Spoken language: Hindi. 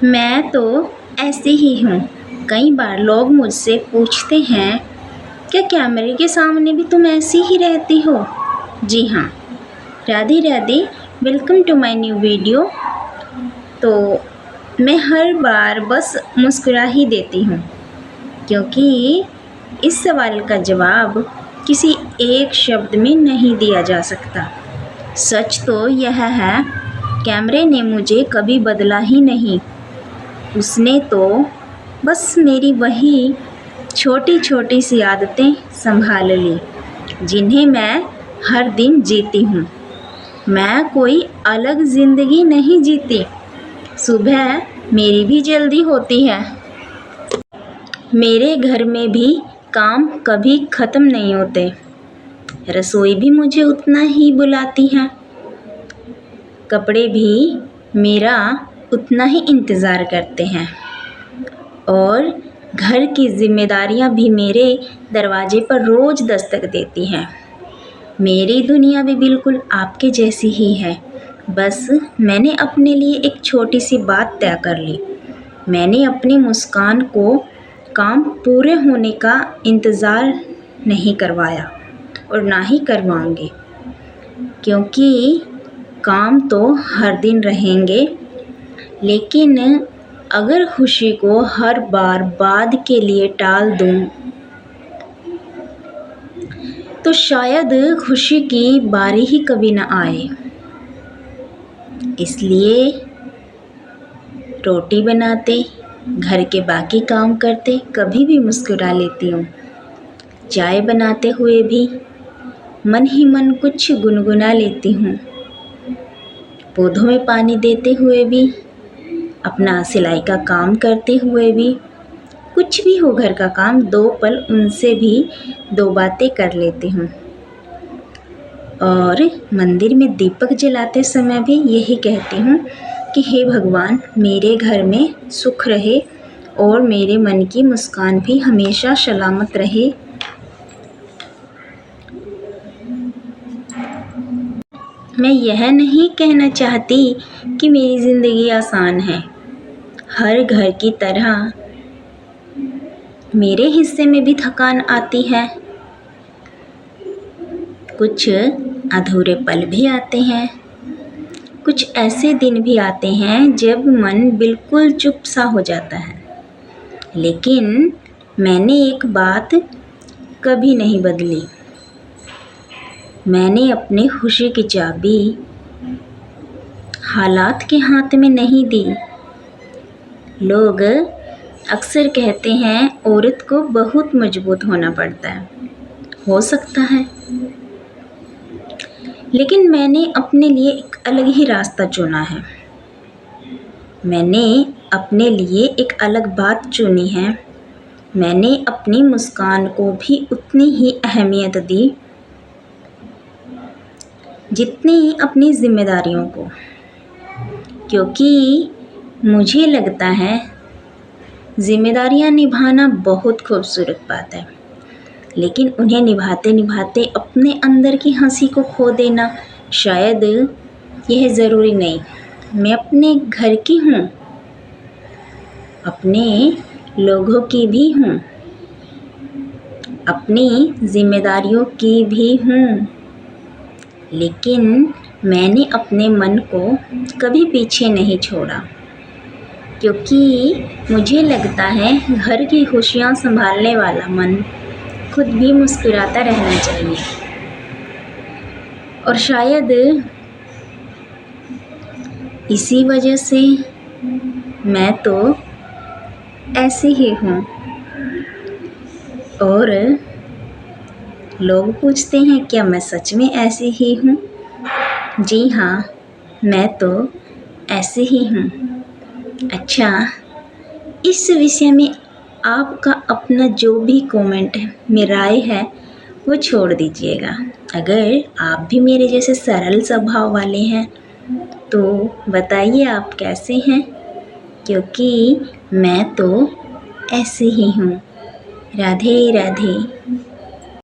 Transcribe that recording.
मैं तो ऐसी ही हूँ। कई बार लोग मुझसे पूछते हैं, क्या कैमरे के सामने भी तुम ऐसी ही रहती हो? जी हाँ, Radhe Radhe, welcome to my new video. तो मैं हर बार बस मुस्कुरा ही देती हूँ, क्योंकि इस सवाल का जवाब किसी एक शब्द में नहीं दिया जा सकता। सच तो यह है, कैमरे ने मुझे कभी बदला ही नहीं। उसने तो बस मेरी वही छोटी छोटी सी आदतें संभाल ली, जिन्हें मैं हर दिन जीती हूँ। मैं कोई अलग ज़िंदगी नहीं जीती। सुबह मेरी भी जल्दी होती है। मेरे घर में भी काम कभी ख़त्म नहीं होते। रसोई भी मुझे उतना ही बुलाती है। कपड़े भी मेरा उतना ही इंतज़ार करते हैं और घर की जिम्मेदारियां भी मेरे दरवाजे पर रोज़ दस्तक देती हैं। मेरी दुनिया भी बिल्कुल आपके जैसी ही है। बस मैंने अपने लिए एक छोटी सी बात तय कर ली। मैंने अपनी मुस्कान को काम पूरे होने का इंतज़ार नहीं करवाया और ना ही करवाऊंगी, क्योंकि काम तो हर दिन रहेंगे, लेकिन अगर खुशी को हर बार बाद के लिए टाल दूं, तो शायद खुशी की बारी ही कभी न आए। इसलिए रोटी बनाते, घर के बाकी काम करते कभी भी मुस्कुरा लेती हूँ। चाय बनाते हुए भी मन ही मन कुछ गुनगुना लेती हूँ। पौधों में पानी देते हुए भी, अपना सिलाई का काम करते हुए भी, कुछ भी हो घर का काम, 2 पल उनसे भी 2 बातें कर लेती हूँ। और मंदिर में दीपक जलाते समय भी यही कहती हूँ कि हे भगवान, मेरे घर में सुख रहे और मेरे मन की मुस्कान भी हमेशा सलामत रहे। मैं यह नहीं कहना चाहती कि मेरी ज़िंदगी आसान है। हर घर की तरह मेरे हिस्से में भी थकान आती है। कुछ अधूरे पल भी आते हैं। कुछ ऐसे दिन भी आते हैं जब मन बिल्कुल चुप सा हो जाता है। लेकिन मैंने एक बात कभी नहीं बदली। मैंने अपनी खुशी की चाबी हालात के हाथ में नहीं दी। लोग अक्सर कहते हैं औरत को बहुत मजबूत होना पड़ता है। हो सकता है, लेकिन मैंने अपने लिए एक अलग ही रास्ता चुना है। मैंने अपने लिए एक अलग बात चुनी है। मैंने अपनी मुस्कान को भी उतनी ही अहमियत दी जितनी अपनी जिम्मेदारियों को, क्योंकि मुझे लगता है जिम्मेदारियां निभाना बहुत खूबसूरत बात है, लेकिन उन्हें निभाते निभाते अपने अंदर की हंसी को खो देना शायद यह ज़रूरी नहीं। मैं अपने घर की हूँ, अपने लोगों की भी हूँ, अपनी जिम्मेदारियों की भी हूँ, लेकिन मैंने अपने मन को कभी पीछे नहीं छोड़ा, क्योंकि मुझे लगता है घर की खुशियाँ संभालने वाला मन खुद भी मुस्कुराता रहना चाहिए। और शायद इसी वजह से मैं तो ऐसी ही हूँ। और लोग पूछते हैं, क्या मैं सच में ऐसी ही हूँ? जी हाँ, मैं तो ऐसी ही हूँ। अच्छा, इस विषय में आपका अपना जो भी कमेंट है, मेरी राय है, वो छोड़ दीजिएगा। अगर आप भी मेरे जैसे सरल स्वभाव वाले हैं तो बताइए आप कैसे हैं, क्योंकि मैं तो ऐसी ही हूँ। राधे राधे।